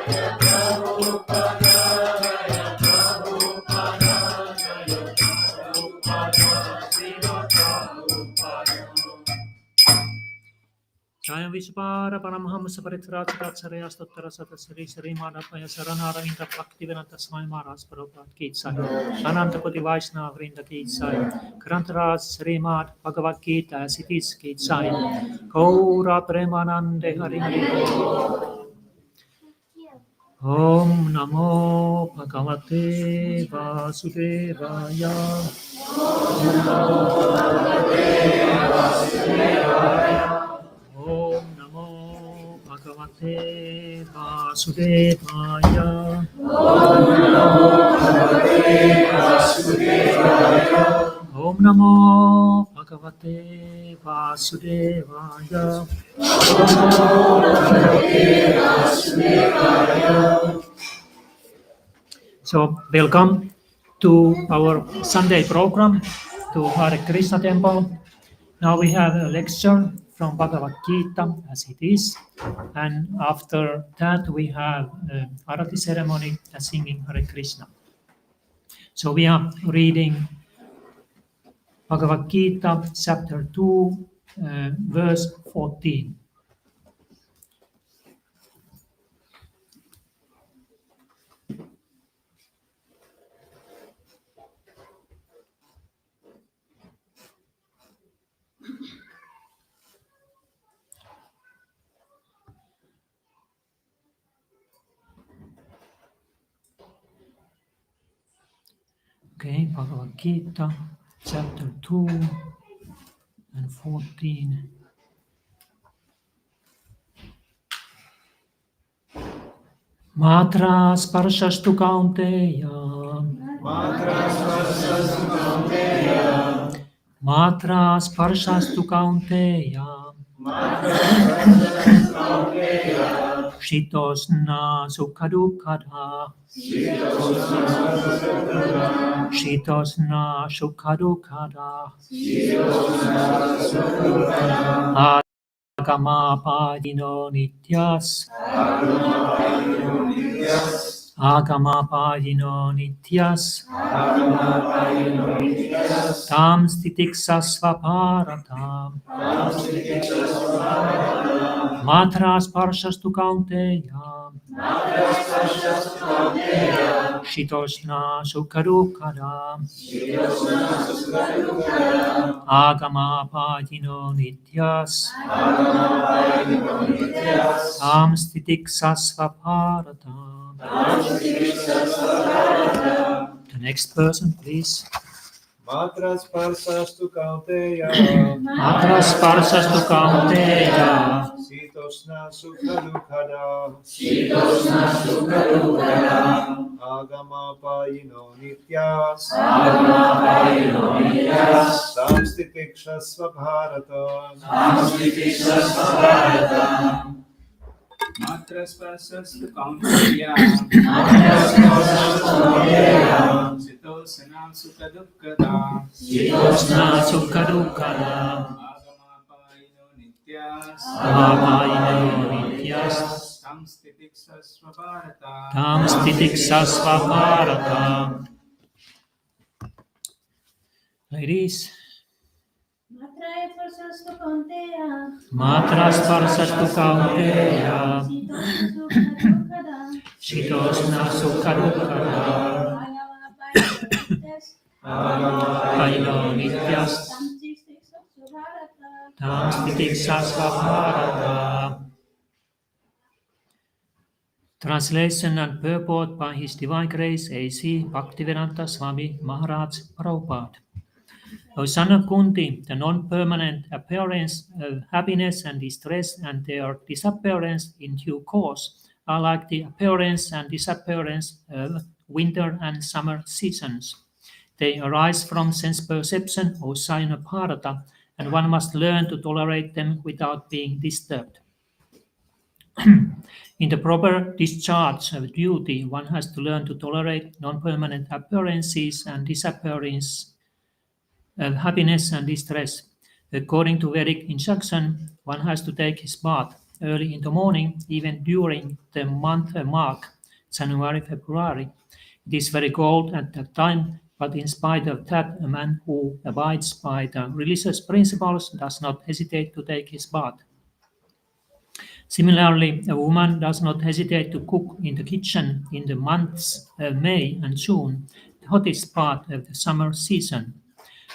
Jaya Vishvara Paramhamsa Paritrachakacharya Stottara Satasari Sri Madhapaya Saranaravinda Bhaktivedanta Swami Maharaj Prabhupada Ki Jai Anantapati Vaishnava Vrinda Ki Jai Grantaraj Srimad Bhagavad Gita as it is Ki Jai Gaura Premanande Hari Om Namo Bhagavate Vasudevaya Om Namo Bhagavate Vasudevaya Om Namo Bhagavate Vasudevaya So, welcome to our Sunday program to Hare Krishna Temple. Now we have a lecture from Bhagavad Gita as it is, and after that we have Arati ceremony and singing Hare Krishna. So we are reading Bhagavad Gita chapter 2, verse 14. Okay, Bhagavad Gita, chapter 2 and 14. Matra sparsastu kaunteya. Matra sparsastu kaunteya. Shitosna sukhadukada. Shitosna sukhadukada. Agama padino nityas. Agama padino nityas. Tam stitiksasva bharatam. Matra sparshastu kaunteya. Shitosna sukhadukada. Agama padino nityas. Tam stitiksasva bharatam. The next person, please. Matra sparsastu kaunteya. Matra sparsastu kaunteya. Sitosna sukhadukada. Shitosna sukhadukada. Agama payino nityas. Agama payino nityas. Samstitikshasva bharata. Samstitikshasva bharata. Matra sparsastu kaunteya. Matra sparsastu kaunteya. Sitosna sukhadukada. Shitosna sukhadukada. Agama payino nityas. Agama payino nityas. Tam stitiksasva bharata. Tam stitiksasva bharata. Ladies. Matra sparsastu kaunteya. Matra sparsastu kaunteya. Shitosna sukhadukada. Payino nityas. Tam stitiksasva bharata. Translation and purport by His Divine Grace A.C. Bhaktivedanta Swami Maharaj Prabhupada. O son of Kunti, the non-permanent appearance of happiness and distress and their disappearance in due course are like the appearance and disappearance of winter and summer seasons. They arise from sense perception, O sign of Bharata, and one must learn to tolerate them without being disturbed. In the proper discharge of duty, one has to learn to tolerate non-permanent appearances and disappearance happiness and distress. According to Vedic instruction, one has to take his bath, early in the morning, even during the month mark, January, February. It is very cold at that time, but in spite of that, a man who abides by the religious principles does not hesitate to take his bath. Similarly, a woman does not hesitate to cook in the kitchen in the months of May and June, the hottest part of the summer season.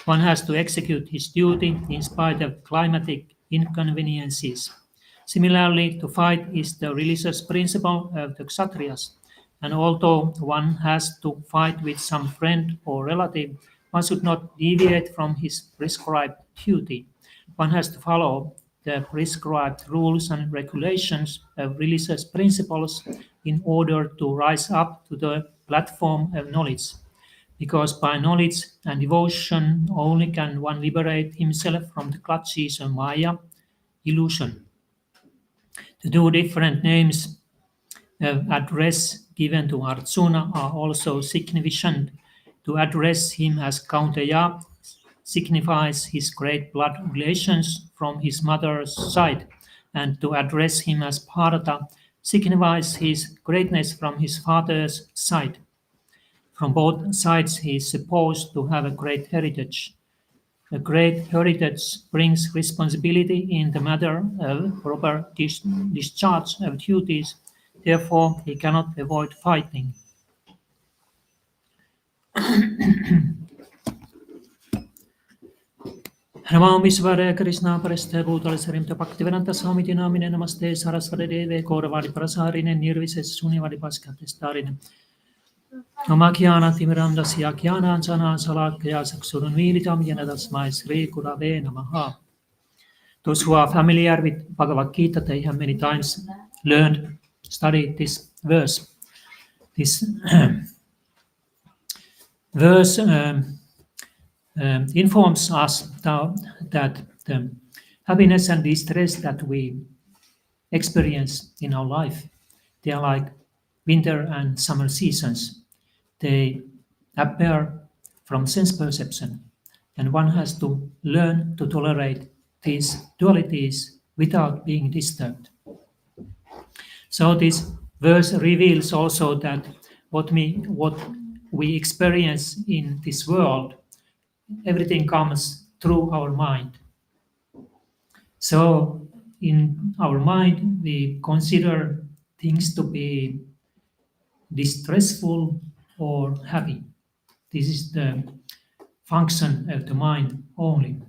One has to execute his duty in spite of climatic inconveniences. Similarly, to fight is the religious principle of the Kshatriyas, and although one has to fight with some friend or relative, one should not deviate from his prescribed duty. One has to follow the prescribed rules and regulations of religious principles in order to rise up to the platform of knowledge. Because by knowledge and devotion only can one liberate himself from the clutches of Maya, illusion. The two different names of address given to Arjuna are also significant. To address him as Kaunteya signifies his great blood relations from his mother's side, and to address him as Bharata signifies his greatness from his father's side. From both sides he is supposed to have a great heritage. A great heritage brings responsibility in the matter of proper discharge of duties, therefore he cannot avoid fighting. Namo Vishvare Krishna Presthe Bhutale Sarimta Bhaktivedanta Swamiti Namine Namaste Sarasvate Deve Kauravadi Prasarine Nirvises Sunivadi Paskate Starine Namakyana Timirandasya Kyana Anjana Salakya Saksurunvilitam Yena Tasmai Sri Gurave Namaha. Those who are familiar with Bhagavad Gita, they have many times learned, studied this verse. This verse informs us that the happiness and distress that we experience in our life, they are like winter and summer seasons. They appear from sense perception, and one has to learn to tolerate these dualities without being disturbed. So this verse reveals also that what we experience in this world, everything comes through our mind. So in our mind, we consider things to be distressful or happy. This is the function of the mind only.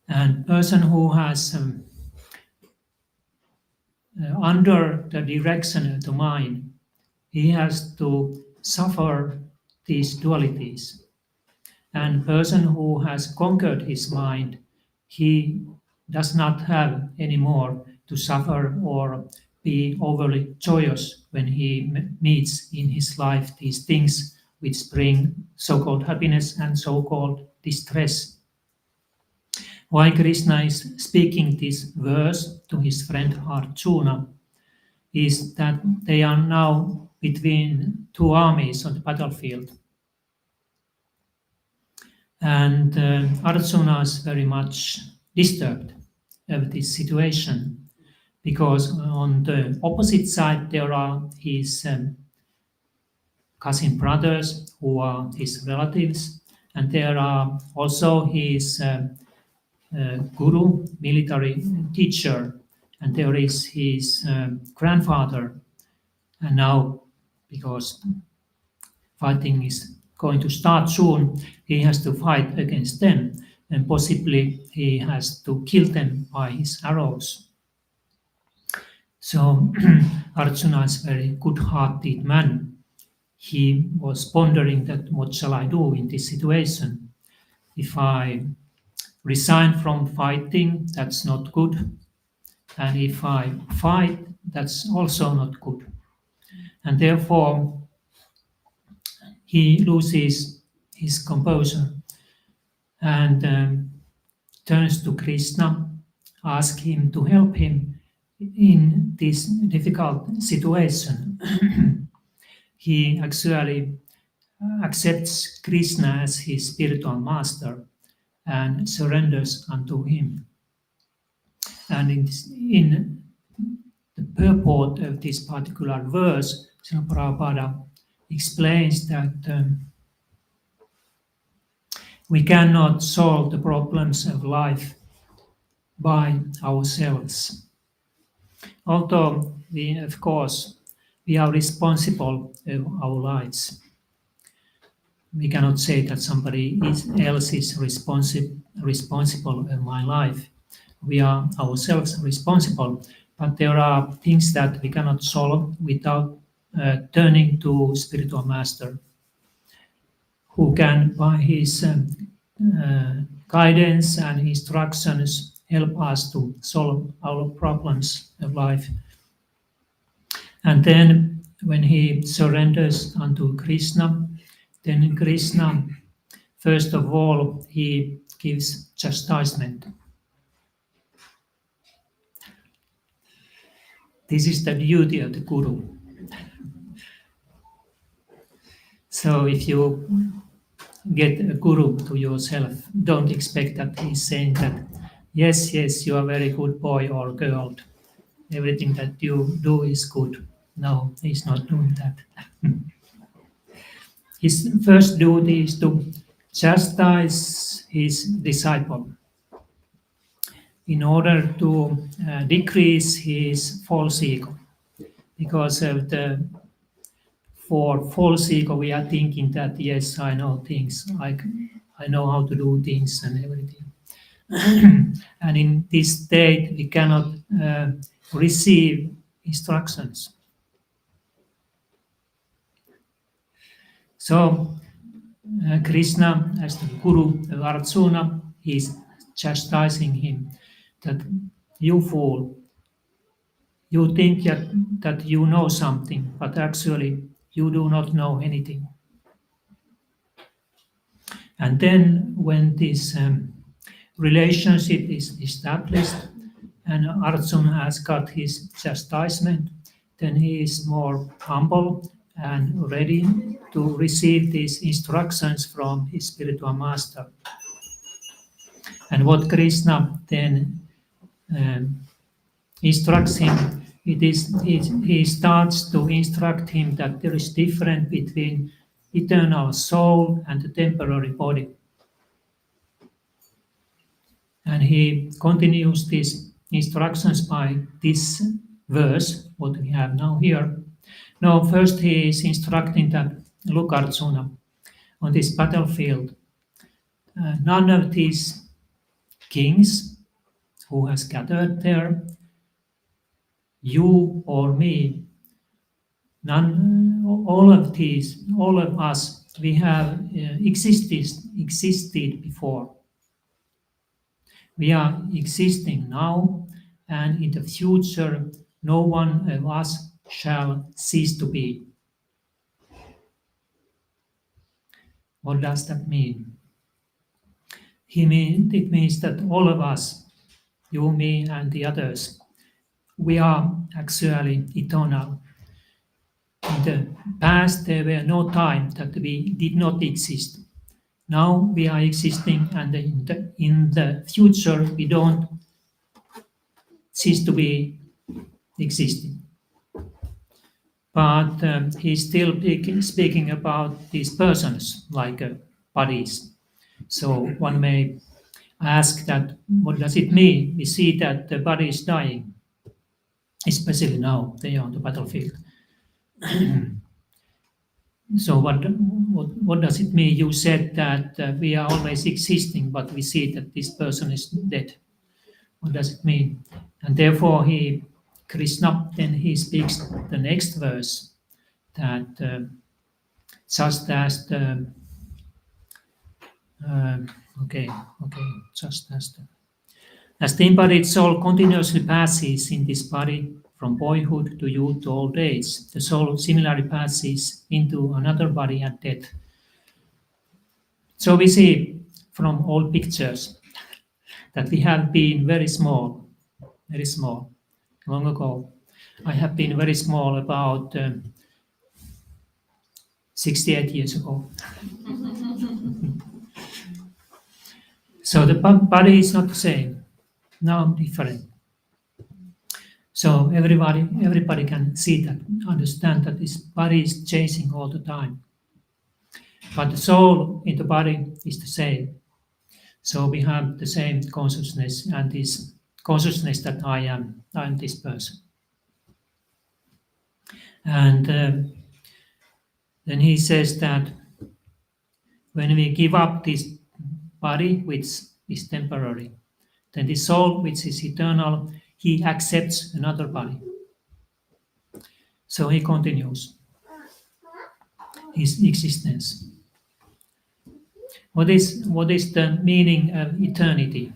And person who has under the direction of the mind, he has to suffer these dualities. And person who has conquered his mind, he does not have any more to suffer or be overly joyous when he meets in his life these things which bring so-called happiness and so-called distress. Why Krishna is speaking this verse to his friend Arjuna is that they are now between two armies on the battlefield. And Arjuna is very much disturbed of this situation because on the opposite side there are his cousin brothers who are his relatives, and there are also his guru, military teacher, and there is his grandfather. And now, because fighting is going to start soon, he has to fight against them, and possibly he has to kill them by his arrows. So Arjuna is a very good-hearted man. He was pondering that what shall I do in this situation? If I resign from fighting, that's not good. And if I fight, that's also not good. And therefore, he loses his composure and turns to Krishna, asks him to help him in this difficult situation. He actually accepts Krishna as his spiritual master and surrenders unto him. And in the purport of this particular verse, Srila Prabhupada explains that we cannot solve the problems of life by ourselves. Although we, of course, we are responsible of our lives. We cannot say that somebody else is responsible of my life. We are ourselves responsible, but there are things that we cannot solve without turning to spiritual master, who can, by his guidance and instructions, help us to solve our problems of life. And then when he surrenders unto Krishna, then Krishna, first of all, he gives chastisement. This is the duty of the Guru. So if you get a Guru to yourself, don't expect that he's saying that, yes, you are a very good boy or girl. Everything that you do is good. No, he's not doing that. His first duty is to chastise his disciple in order to decrease his false ego. Because for false ego, we are thinking that, yes, I know things, I know how to do things and everything. And in this state, we cannot receive instructions. So Krishna, as the Guru of Arjuna, is chastising him that, you fool, you think that you know something, but actually you do not know anything. And then when this relationship is established and Arjuna has got his chastisement, then he is more humble and ready to receive these instructions from his spiritual master. And what Krishna then instructs him, he starts to instruct him that there is difference between eternal soul and the temporary body. And he continues these instructions by this verse, what we have now here. Now, first he is instructing that, look, Arjuna, on this battlefield, none of these kings who has gathered there, you or me, all of us, we have existed before. We are existing now, and in the future, no one of us shall cease to be. What does that mean? It means that all of us, you, me, and the others, we are actually eternal. In the past, there were no time that we did not exist. Now we are existing, and in the future, we don't cease to be existing. But he's still speaking about these persons, like bodies. So one may ask that, what does it mean? We see that the body is dying, especially now they are on the battlefield. So what does it mean? You said that we are always existing, but we see that this person is dead. What does it mean? And therefore Krishna, then he speaks the next verse, that just as the as the embodied soul continuously passes in this body from boyhood to youth to old age, the soul similarly passes into another body at death. So we see from old pictures that we have been very small, long ago. I have been very small about 68 years ago. So the body is not the same. Now different. So everybody can see that, understand that this body is changing all the time. But the soul in the body is the same. So we have the same consciousness, and this consciousness that I am this person. And then he says that when we give up this body, which is temporary, then the soul, which is eternal, he accepts another body. So he continues his existence. What is the meaning of eternity?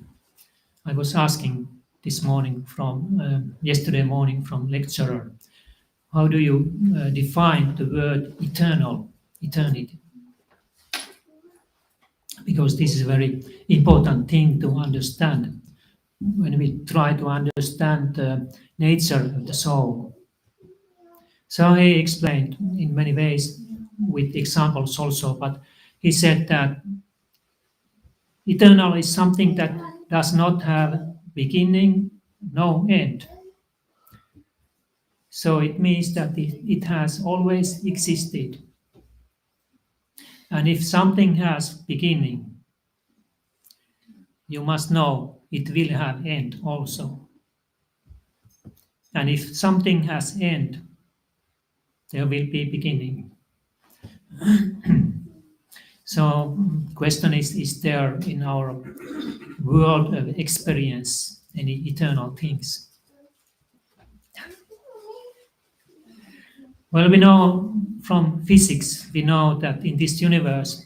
I was asking this morning yesterday morning from lecturer. How do you define the word eternity? Because this is a very important thing to understand when we try to understand the nature of the soul. So he explained in many ways with examples also, but he said that eternal is something that does not have beginning, no end. So it means that it has always existed. And if something has beginning, you must know it will have end also. And if something has end, there will be beginning. So question is there in our world of experience any eternal things? Well, we know from physics, we know that in this universe,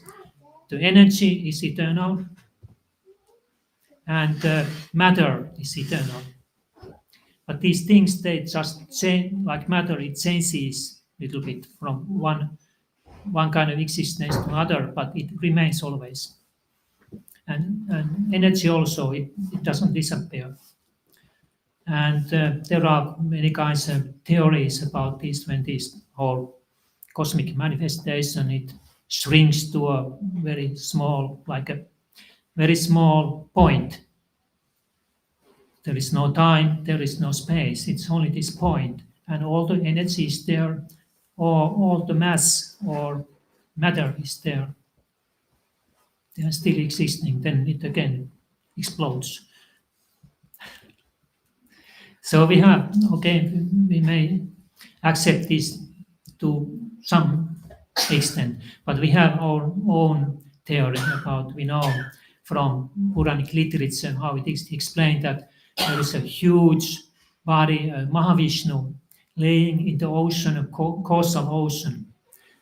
the energy is eternal and matter is eternal. But these things, they just change, like matter, it changes a little bit from one kind of existence to another, but it remains always. And energy also, it doesn't disappear. And there are many kinds of theories about this when this whole cosmic manifestation, it shrinks to a very small, like a very small point. There is no time, there is no space, it's only this point, and all the energy is there, or all the mass or matter is there. They are still existing, then it again explodes. So we may accept this to some extent, but we have our own theory about, we know from Puranic literature how it is explained that there is a huge body, Mahavishnu, laying in the ocean, a causal ocean,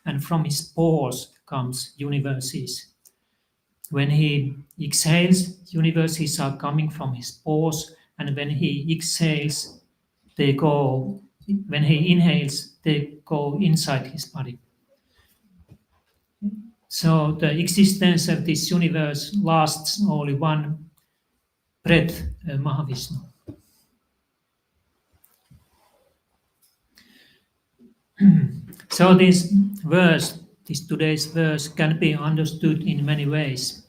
and from his pores comes universes. When he exhales, universes are coming from his pores, and when he exhales, when he inhales, they go inside his body. So the existence of this universe lasts only one breath, Mahavishnu. So this today's verse can be understood in many ways,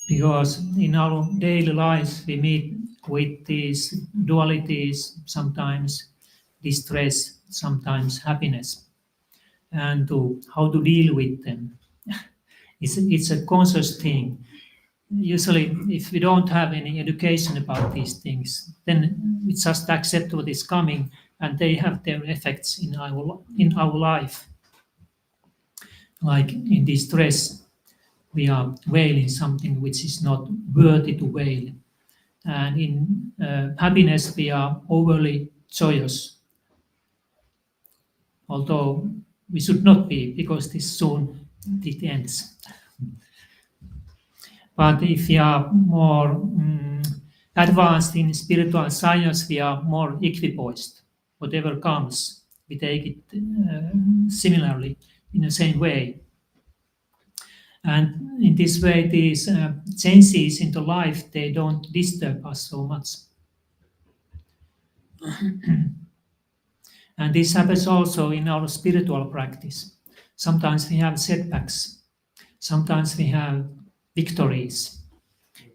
because in our daily lives we meet with these dualities, sometimes distress, sometimes happiness, and how to deal with them. It's a conscious thing. Usually, if we don't have any education about these things, then we just accept what is coming, and they have their effects in our life. Like in distress, we are wailing something which is not worthy to wail. And in happiness, we are overly joyous. Although we should not be, because this soon it ends. But if we are more advanced in spiritual science, we are more equipoised. Whatever comes, we take it similarly, in the same way. And in this way, these changes into life, they don't disturb us so much. And this happens also in our spiritual practice. Sometimes we have setbacks. Sometimes we have victories,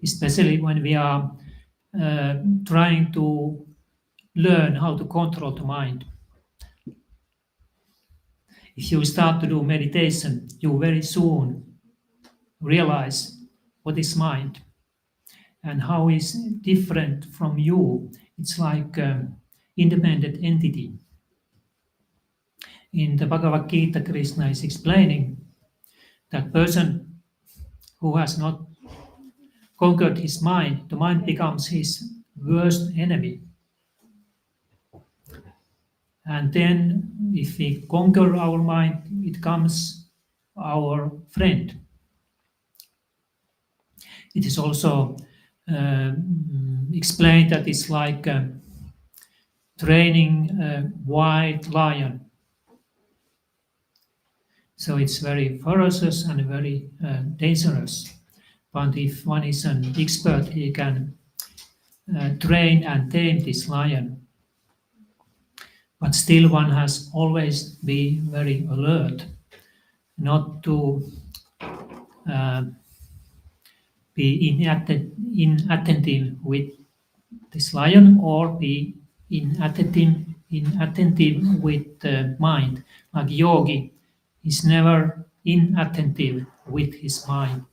especially when we are trying to learn how to control the mind. If you start to do meditation, you very soon realize what is mind and how is different from you. It's like independent entity. In the Bhagavad Gita, Krishna is explaining that person who has not conquered his mind, the mind becomes his worst enemy. And then if we conquer our mind, it becomes our friend. It is also explained that it's like training a wild lion. So it's very ferocious and very dangerous. But if one is an expert, he can train and tame this lion. But still one has always be very alert, not to be inattentive with this lion or be inattentive with the mind. Like yogi is never inattentive with his mind.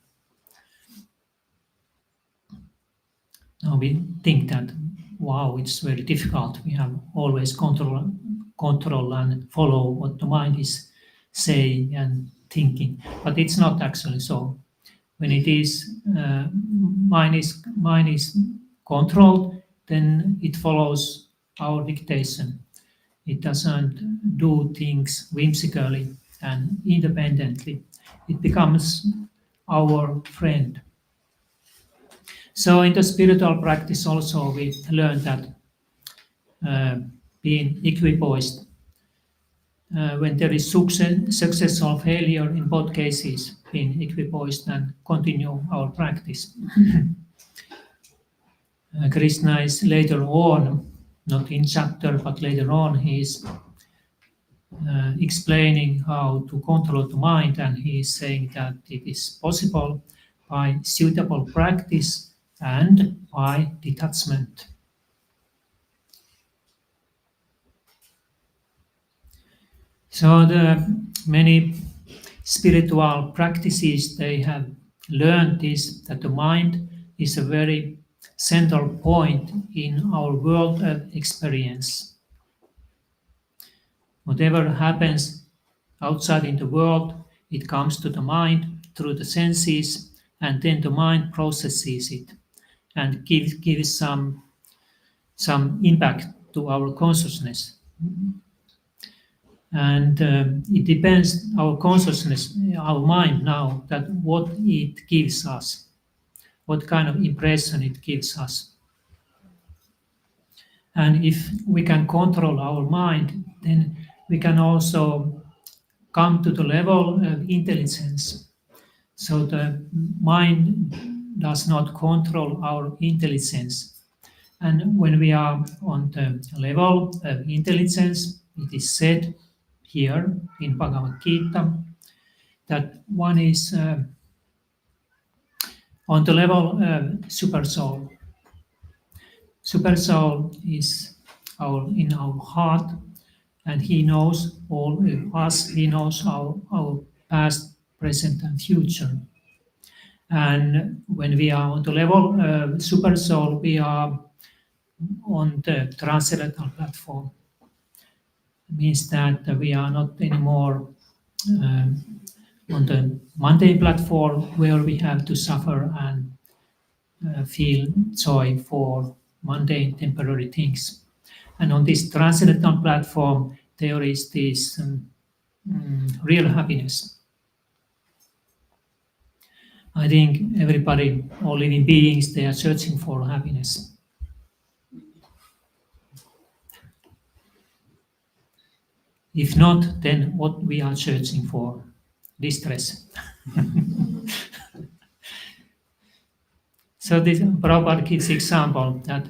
Now we think that, wow, it's very difficult. We have always control and follow what the mind is saying and thinking. But it's not actually so. When it is mind is controlled, then it follows our dictation. It doesn't do things whimsically and independently. It becomes our friend. So in the spiritual practice also we learn that being equipoised, when there is success or failure, in both cases, being equipoised and continue our practice. Krishna is later on, not in chapter, but later on, he is explaining how to control the mind, and he is saying that it is possible by suitable practice and by detachment. So the many spiritual practices, they have learned this, that the mind is a very central point in our world of experience. Whatever happens outside in the world, it comes to the mind through the senses, and then the mind processes it and gives some impact to our consciousness. And it depends our consciousness, our mind now, that what it gives us, what kind of impression it gives us. And if we can control our mind, then we can also come to the level of intelligence. So the mind does not control our intelligence. And when we are on the level of intelligence, it is said here in Bhagavad Gita that one is on the level of super soul. Super soul is in our heart, and he knows all of us. He knows our past, present, and future. And when we are on the level of super soul, we are on the transcendental platform. It means that we are not anymore on the mundane platform where we have to suffer and feel joy for mundane temporary things. And on this transcendental platform, there is this real happiness. I think everybody, all living beings, they are searching for happiness. If not, then what we are searching for? Distress. So this Prabhupada gives example that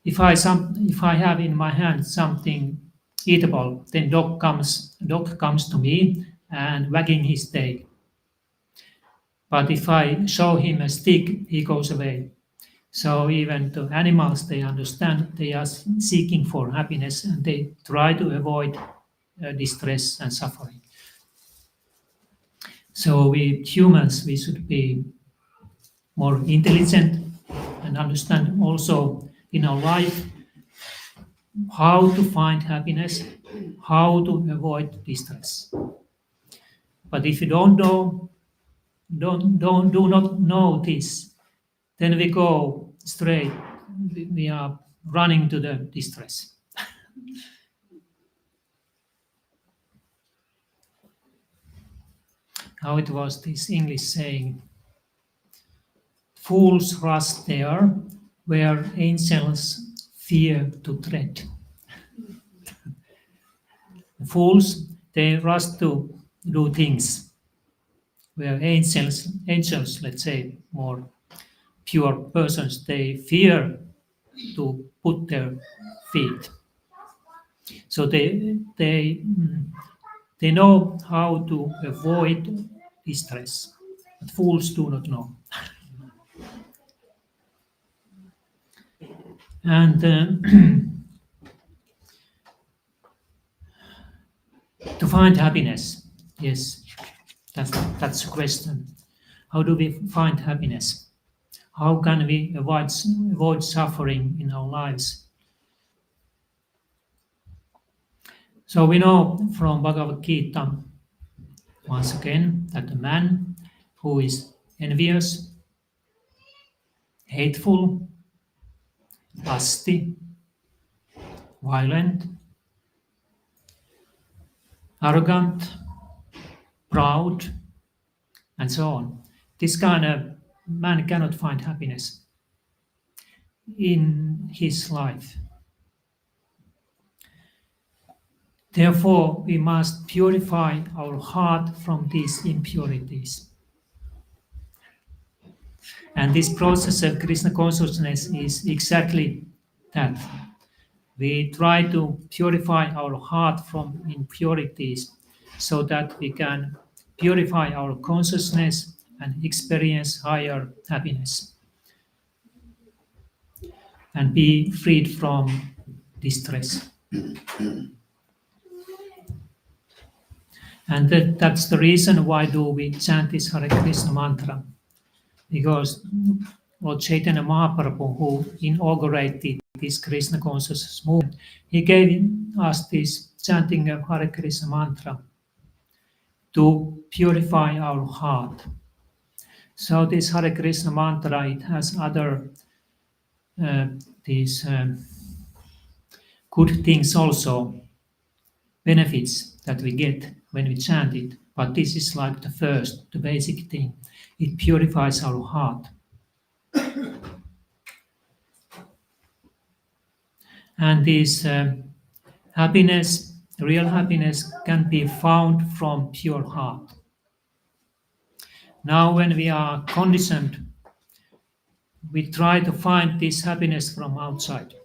if I have in my hand something eatable, then dog comes to me and wagging his tail. But if I show him a stick, he goes away. So even the animals, they understand they are seeking for happiness and they try to avoid distress and suffering. So we humans, we should be more intelligent and understand also in our life how to find happiness, how to avoid distress. But if you do not know this, then we go straight. We are running to the distress. How it was this English saying, fools rush there where angels fear to tread. Fools, they rush to do things where angels, let's say, more pure persons, they fear to put their feet. So they know how to avoid distress, but fools do not know. And to find happiness, yes, that's the question. How do we find happiness? How can we avoid suffering in our lives? So we know from Bhagavad Gita, once again, that the man who is envious, hateful, lusty, violent, arrogant, proud, and so on, this kind of man cannot find happiness in his life. Therefore, we must purify our heart from these impurities. And this process of Krishna consciousness is exactly that. We try to purify our heart from impurities so that we can purify our consciousness and experience higher happiness and be freed from distress. And that's the reason why do we chant this Hare Krishna mantra. Because Lord Chaitanya Mahaprabhu, who inaugurated this Krishna consciousness movement, he gave us this chanting of Hare Krishna mantra to purify our heart. So this Hare Krishna mantra, it has other these good things also, benefits that we get when we chant it. But this is like the basic thing. It purifies our heart. And this happiness, real happiness, can be found from pure heart. Now when we are conditioned, we try to find this happiness from outside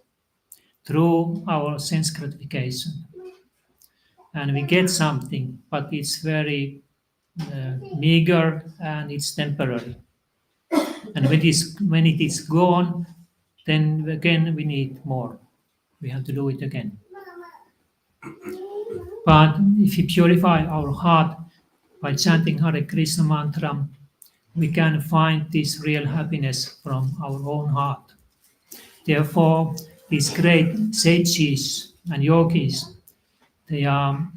through our sense gratification. And we get something, but it's very meager and it's temporary. And when it is gone, then again we need more. We have to do it again. But if we purify our heart by chanting Hare Krishna mantra, we can find this real happiness from our own heart. Therefore, these great sages and yogis, they are,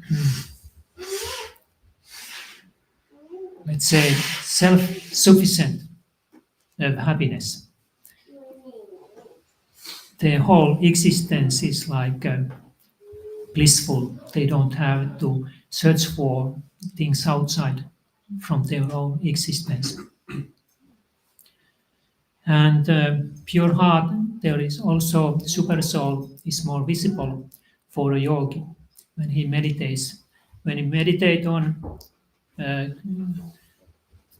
let's say, self-sufficient of happiness. Their whole existence is like blissful. They don't have to search for things outside from their own existence. And pure heart, there is also super soul is more visible for a yogi when he meditates. When he meditates on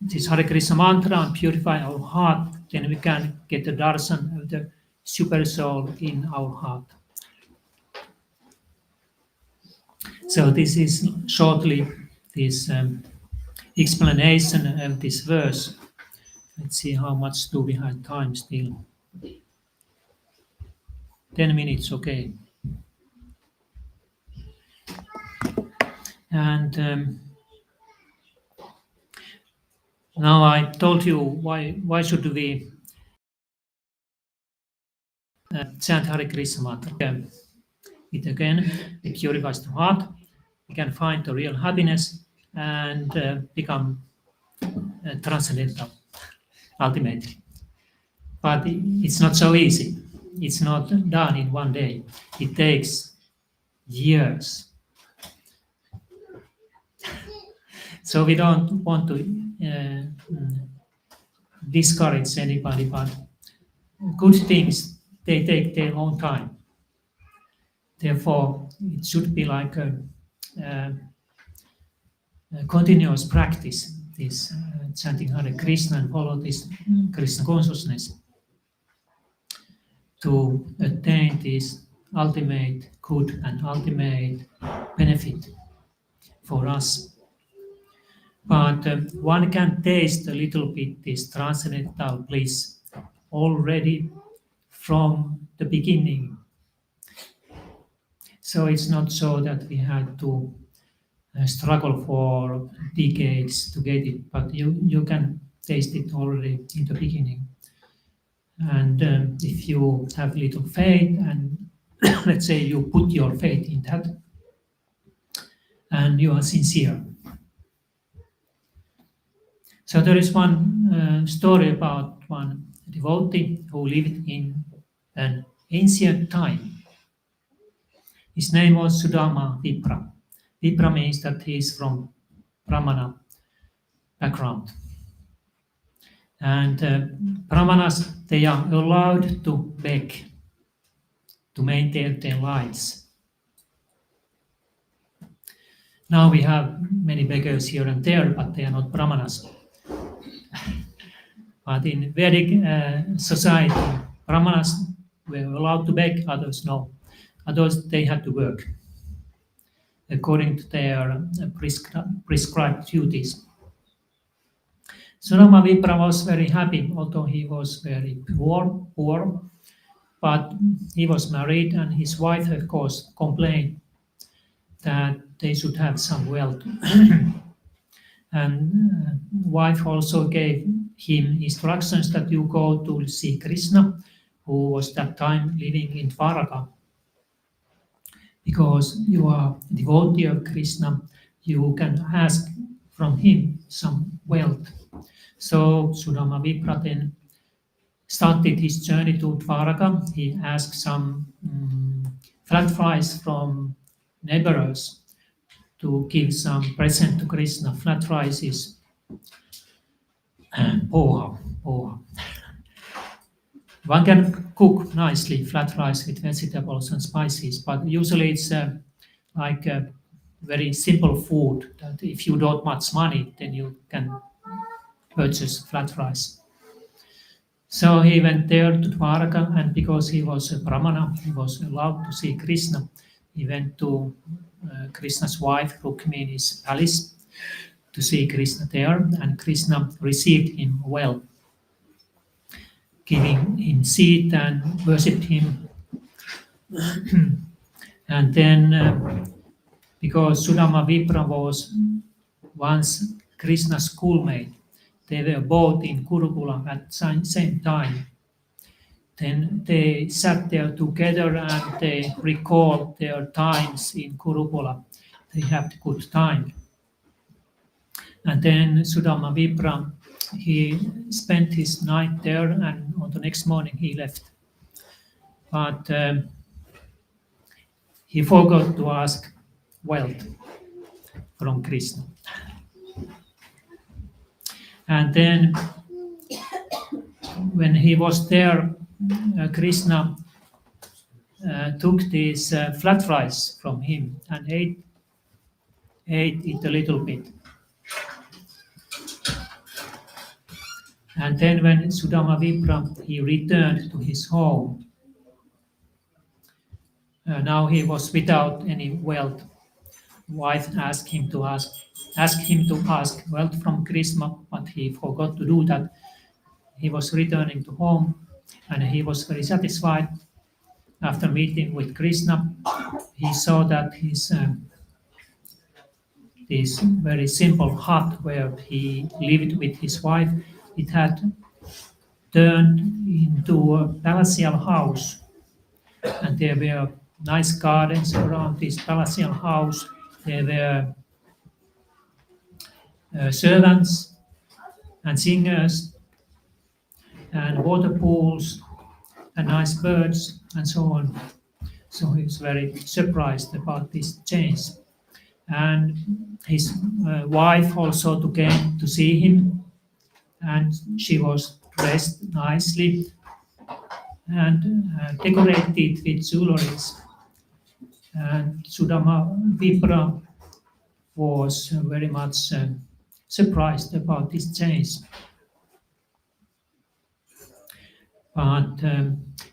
this Hare Krishna mantra and purify our heart, then we can get the darshan of the super soul in our heart. So this is shortly this explanation of this verse. Let's see how much do we have time still. 10 minutes, okay. And now I told you why should we chant Hare Krishna mantra. It again, it purifies the heart. We can find the real happiness and become transcendental, ultimately. But it's not so easy. It's not done in one day. It takes years. So we don't want to discourage anybody, but good things, they take their own time. Therefore, it should be like a continuous practice, this chanting Hare Krishna and follow this Krishna consciousness to attain this ultimate good and ultimate benefit for us. But one can taste a little bit this transcendental bliss already from the beginning. So it's not so that we had to struggle for decades to get it, but you can taste it already in the beginning. And if you have little faith, and let's say you put your faith in that, and you are sincere. So there is one story about one devotee who lived in an ancient time. His name was Sudama Vipra. Vipra means that he is from Brahmana background. And Brahmanas, they are allowed to beg to maintain their lives. Now we have many beggars here and there, but they are not Brahmanas. But in Vedic society, Brahmanas were allowed to beg, others no. Others, they had to work according to their prescribed duties. Sudama Vipra was very happy, although he was very poor, but he was married, and his wife, of course, complained that they should have some wealth. And wife also gave him instructions that you go to see Krishna, who was that time living in Dwaraka. Because you are a devotee of Krishna, you can ask from him some wealth. So Sudama Vipra then started his journey to Dwaraka. He asked some flat fries from neighbors to give some present to Krishna. Flat fries is poha. One can cook nicely flat rice with vegetables and spices, but usually it's like a very simple food that if you don't much money, then you can purchase flat rice. So he went there to Dwaraka, and because he was a Brahmana, he was allowed to see Krishna. He went to Krishna's wife, Rukmini's palace, to see Krishna there, and Krishna received him well, giving him seat and worshipped him. And then, because Sudama Vipra was once Krishna's schoolmate, they were both in Kurukula at the same time. Then they sat there together and they recalled their times in Kurukula. They had a good time. And then Sudama Vipra, he spent his night there, and on the next morning he left. But he forgot to ask wealth from Krishna. And then when he was there, Krishna took these flat fries from him and ate it a little bit. And then when Sudama Vipra, he returned to his home. Now he was without any wealth. Wife asked him to ask wealth from Krishna, but he forgot to do that. He was returning to home, and he was very satisfied. after meeting with Krishna, he saw that his this very simple hut where he lived with his wife, it had turned into a palatial house, and there were nice gardens around this palatial house. There were servants and singers and water pools and nice birds and so on. So he was very surprised about this change. And his wife also came to see him, and she was dressed nicely and decorated with jewelries. And Sudama Vipra was very much surprised about this change. But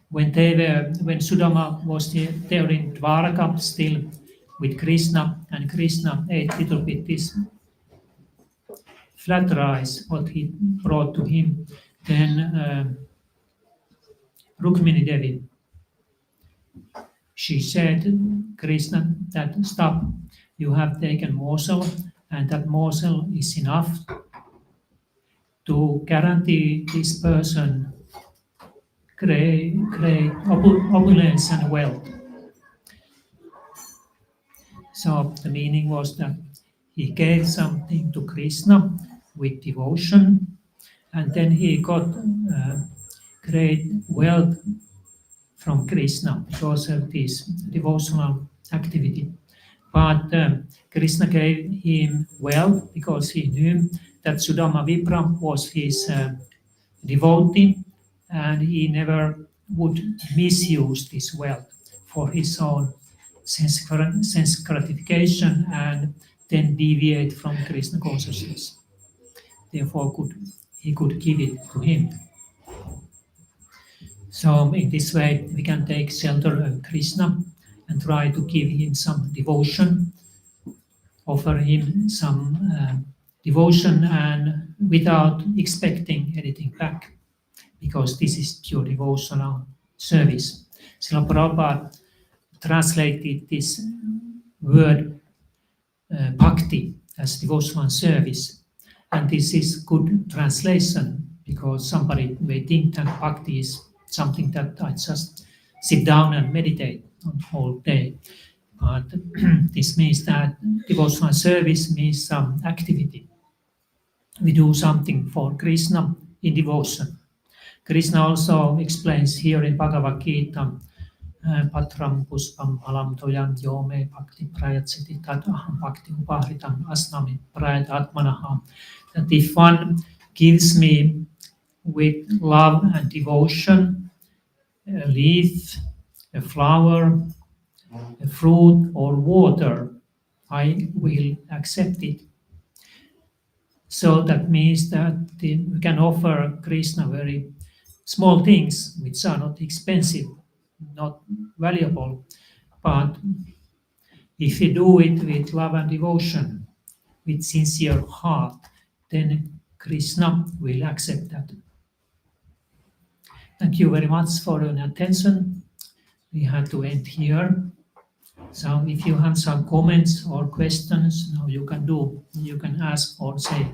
when Sudama was there in Dwaraka still with Krishna, and Krishna ate little bit this flat rice what he brought to him, then Rukmini Devi, she said Krishna that stop, you have taken morsel, and that morsel is enough to guarantee this person great opulence and wealth. So the meaning was that he gave something to Krishna with devotion, and then he got great wealth from Krishna because of this devotional activity. But Krishna gave him wealth because he knew that Sudama Vipra was his devotee, and he never would misuse this wealth for his own sense gratification and then deviate from Krishna consciousness. Therefore, he could give it to him. So in this way, we can take shelter of Krishna and try to give him some devotion, offer him some devotion, and without expecting anything back, because this is pure devotional service. Srila Prabhupada translated this word bhakti as devotional service, and this is good translation, because somebody may think that bhakti is something that I just sit down and meditate on whole day. But this means that devotional service means some activity. We do something for Krishna in devotion. Krishna also explains here in Bhagavad Gita, Patram puspam alam toyam yome bhakti prayatsiti tat aham bhakti upahritam asnami prayat atmanaha. That if one gives me with love and devotion a leaf, a flower, a fruit, or water, I will accept it. So that means that we can offer Krishna very small things which are not expensive, not valuable, but if we do it with love and devotion, with sincere heart, then Krishna will accept that. Thank you very much for your attention. We had to end here. So if you have some comments or questions, now you can ask or say.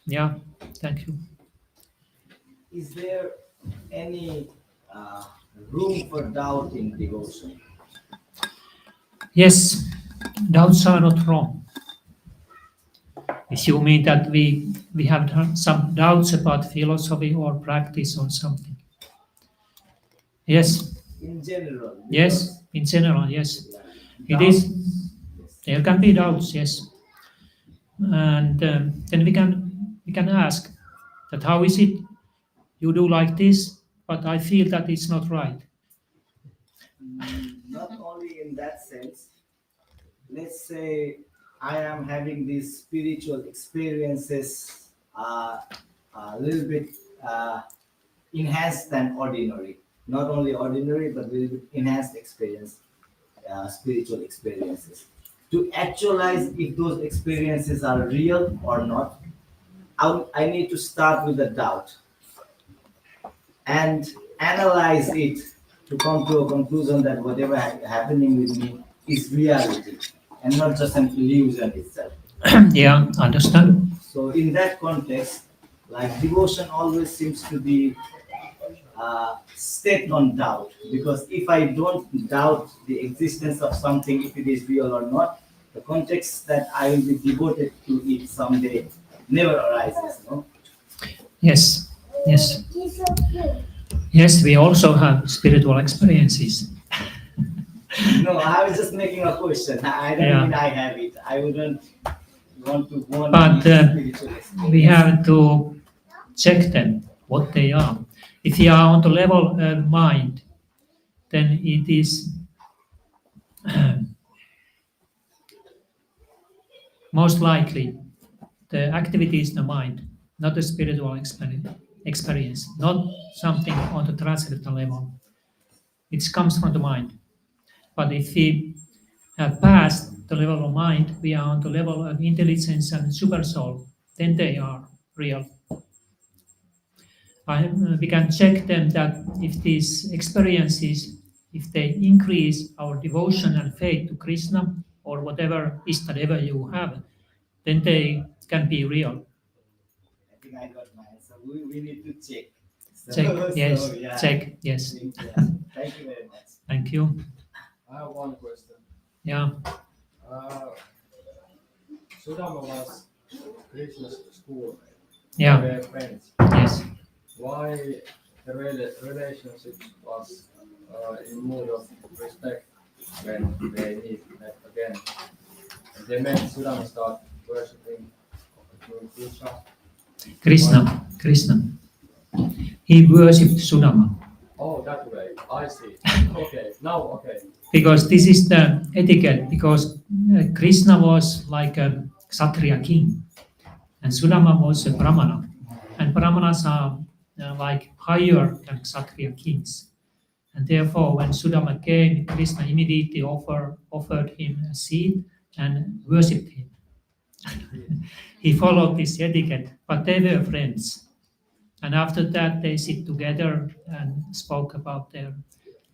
Yeah, thank you. Is there any room for doubt in devotion? Yes, doubts are not wrong. If you mean that we have some doubts about philosophy or practice or something. Yes. In general? Yes, in general, yes. It Doubt- is. Yes. There can be doubts, yes. And then we can ask that how is it you do like this, but I feel that it's not right. Not only in that sense. Let's say I am having these spiritual experiences a little bit enhanced than ordinary. not only ordinary but with enhanced experience, spiritual experiences. To actualize if those experiences are real or not, I need to start with a doubt and analyze it to come to a conclusion that whatever happening with me is reality and not just an illusion itself. Yeah, understand. So in that context, like devotion always seems to be state on doubt, because if I don't doubt the existence of something, if it is real or not, the context that I will be devoted to it someday never arises. No. Yes, yes, yes. We also have spiritual experiences. No, I was just making a question. I don't Yeah. mean I have it. I wouldn't want to want But spiritual experience. we have to check them, what they are. If you are on the level of mind, then it is most likely the activity is the mind, not the spiritual experience, not something on the transcendental level. It comes from the mind. But if we have passed the level of mind, we are on the level of intelligence and super soul, then they are real. We can check them that if these experiences, if they increase our devotion and faith to Krishna or whatever Istadeva you have, then they can be real. I think I got mine. So we need to check. So, Check, yes, yeah. check, yes. Thank you very much. Thank you. I have one question. Yeah, Sudama was Krishna's schoolmate. yeah, They were friends. yes. Why the relationship was in mood of respect when they met again? And they met, Sudama start worshipping Krishna. Krishna. He worshipped Sudama Oh, that way. I see. Okay. Now, okay. because this is the etiquette. Because Krishna was like a Kshatriya king, and Sudama was a Brahmana, and Brahmanas are like higher than Kshatriya kings. And therefore, when Sudama came, Krishna immediately offered him a seat and worshipped him. He followed this etiquette, but they were friends. And after that, they sit together and spoke about their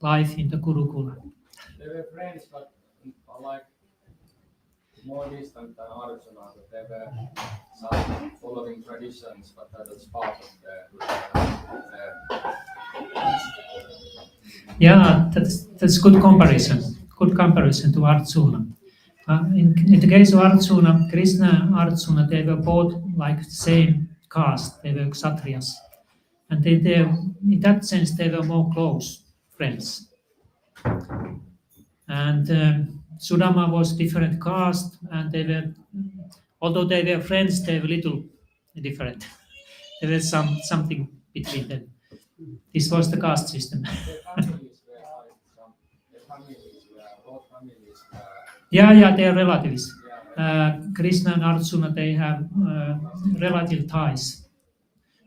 life in the Gurukula. They were friends, but like more distant than Arjuna. But they were some following traditions, but that was part of Yeah, that's good comparison. Good comparison to Arjuna. In the case of Arjuna, Krishna and Arjuna, they were both like the same caste. They were Kshatriyas. And in that sense, they were more close friends. And Sudama was different caste, and they were, although they were friends, they were little different. There was something between them. This was the caste system. their families were like some. Their families were both families were. Yeah, they are relatives. Yeah, Krishna and Arjuna, they have relative ties.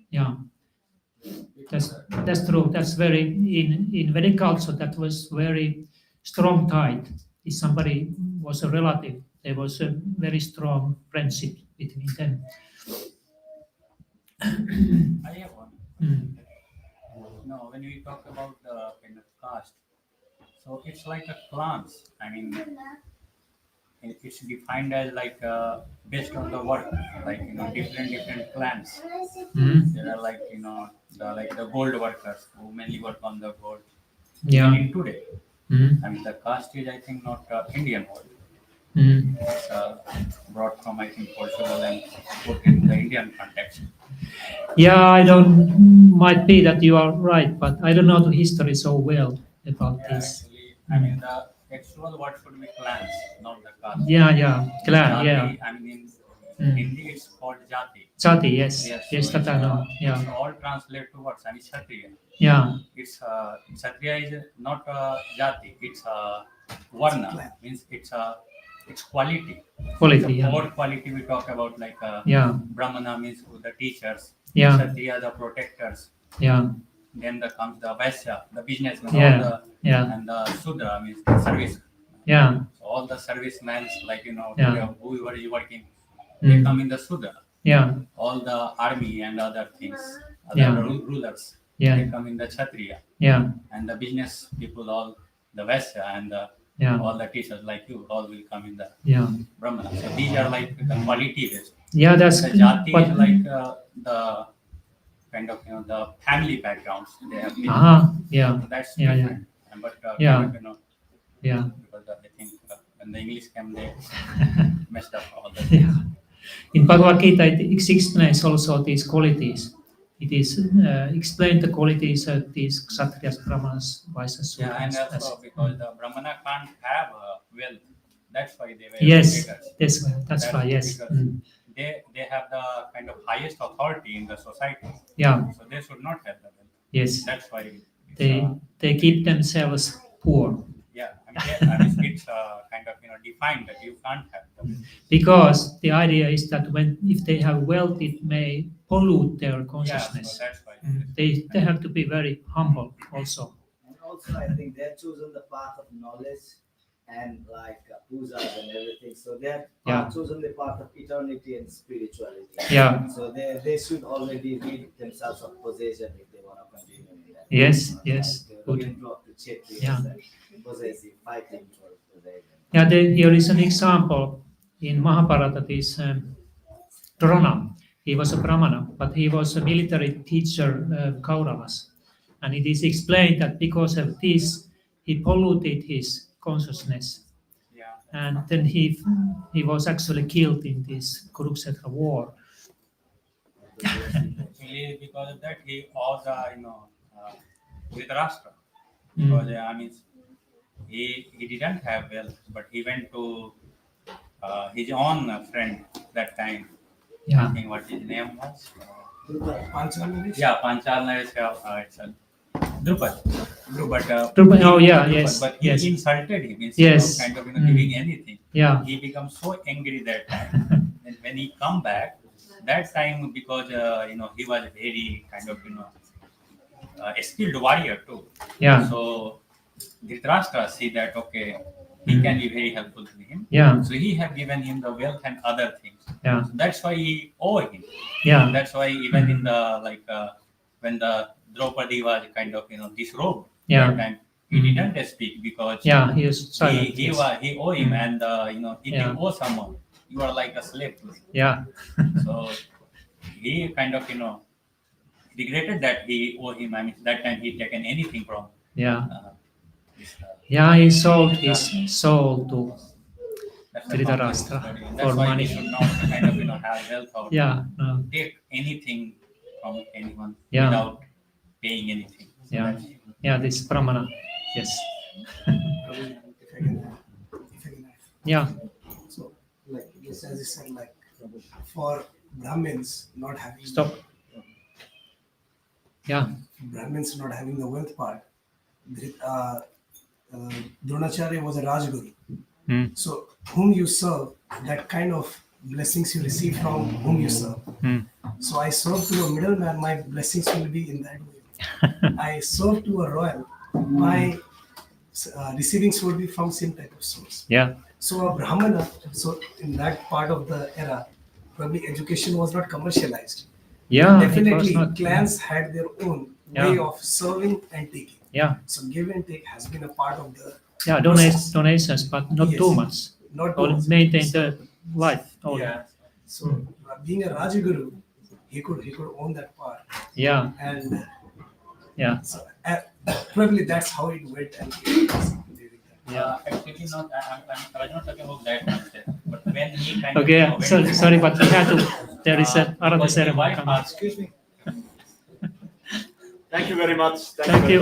Yeah, that's true. That's very in Vedic culture. That was very strong tie. If somebody was a relative, there was a very strong friendship between them. I have one. Mm. No, when we talk about the kind of caste, so it's like a clans. I mean, it's defined as like based on the work, like different clans. Mm. There are like the gold workers who mainly work on the gold. Yeah. In today, Mm. I mean the caste is I think not Indian word. Mm. It's brought from I think Portugal and put in the Indian context. Yeah, might be that you are right, but I don't know the history so well about Yeah, this. actually, I mean the actual word should be clans, not the caste. Yeah, clan, yeah. Jati, I mean in Mm. Hindi it's called jati. Jati, yes, Yes, so that I know. it's Yeah, all translate to words. I mean Kshatriya. yeah, It's Kshatriya is not jati. It's varna. Means it's quality. quality. The Yeah, core quality we talk about yeah, Brahmana means the teachers. Yeah. Kshatriya the protectors. yeah. then there comes the Vaisya, the businessman, Yeah. all the, Yeah. and the Sudra, means the service. Yeah. So all the servicemen, like Yeah. today, whoever is working, they come in the Sudra. Yeah. All the army and other things, other Yeah. rulers, Yeah. they come in the Kshatriya. Yeah. And the business people, all the Vaisya and Yeah. all the teachers like you, all will come in the Yeah. Brahmana. So these are like the quality based. Yeah, that's The jati but is like the kind of the family backgrounds they have been. yeah. So that's Yeah, yeah. different. But Yeah. kind of, Yeah. because I think when the English came, they messed up all the Yeah. In Bhagavad Gita, it explains also these qualities. It is explained the qualities of these Kshatriyas, Brahmanas, Vaishyas, Yeah, and Sudras. also because the Brahmana can't have wealth, that's why they were Yes, beggars. that's why. Yes. Because Mm. they have the kind of highest authority in the society, Yeah. so they should not have the wealth. Yes. That's why it's, They keep themselves poor yeah, I mean it's kind of defined that you can't have the wealth. because the idea is that if they have wealth, it may pollute their Yeah, so consciousness. that's why. They have to be very humble also. And also, I think they've chosen the path of knowledge and like pujas and everything. So they've Yeah. chosen the path of eternity and spirituality. Yeah. So they should already rid themselves of possession if they want to continue in that. Yes, yes, Like, good. even drop to Kshatriyas Yeah. and possessive fighting for possession. Yeah, here is an example in Mahabharata. This Drona, he was a Brahmana, but he was a military teacher of Kauravas. And it is explained that because of this, he polluted his consciousness. Yeah. And then he was actually killed in this Kurukshetra war. Actually, because of that, he owes Dhritarashtra. Because I mean, he didn't have wealth, but he went to his own friend that time. Yeah. I think what his name was. Panchal Yeah, Panchal Naresh, it's Drupad. Drupad, oh, yeah, yes, But he yes. insulted him instead Yes. of kind of giving anything. Yeah. He becomes so angry that time. And when he come back, that time because he was very kind of a skilled warrior too. Yeah. So Dhritarashtra see that okay, he can be very helpful to him. Yeah. So he have given him the wealth and other things. Yeah. So that's why he owe him. Yeah. That's why even in the when the Draupadi was kind of disrobed Yeah. that time, he didn't speak because Yeah, he was silent. he owe him and if Yeah. you owe someone, you are like a slave to him. Yeah. So he kind of regretted that he owe him. I mean that time he taken anything from Yeah. this, Yeah, he sold his soul to that's the Dhritarashtra complex story. for That's why money. we should not kind of have wealth or Yeah. No. take anything from anyone Yeah. without paying anything. So Yeah. that's- Yeah, this Brahmana. Yes. If I can add. Yeah. So, like, just as you said, like, for Brahmins not having Stop. Yeah. Brahmins not having the wealth part, Dronacharya was a Rajguru. Mm. So, whom you serve, that kind of blessings you receive from whom you serve. Mm. So, I serve to a middleman, my blessings will be in that way. I serve to a royal, my receivings would be from same type of source. Yeah. So a Brahmana, so in that part of the era, probably education was not commercialized. Yeah. It was Definitely, not. clans had their own way Yeah. of serving and taking. Yeah. So give and take has been a part of the Yeah. process. Donations, but not Yes. too much. Not Or to maintain the life. Only. Yeah. So being a Rajaguru, he could own that part, Yeah. and Yeah. so probably that's how it went. And it was during that. Yeah. Actually, not. I was not talking about that concept. But when he kind Okay. of Sorry, but we have to. There is another because the ceremony wife coming. asked, Excuse me. Thank you very much. Thank you.